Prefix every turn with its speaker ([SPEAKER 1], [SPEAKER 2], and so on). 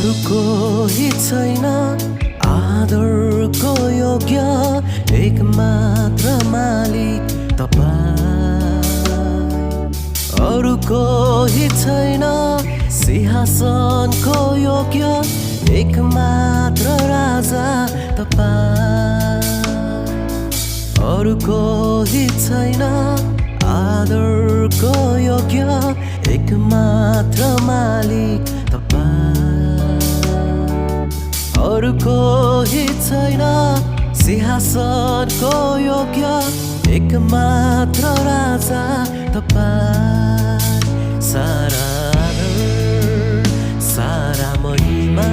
[SPEAKER 1] अरू कोही छैन आदरको योग्य एकमात्र मालिक तपाईँ। अरू कोही छैन सिंहासनको योग्य एकमात्र राजा तपाईँ। अरू कोही छैन आदरको योग्य एकमात्र मालिक तपाईँ। अरू कोही छैन सिंहासनको योग्य एकमात्र राजा तपाईँ। सारा आदर सारा महिमा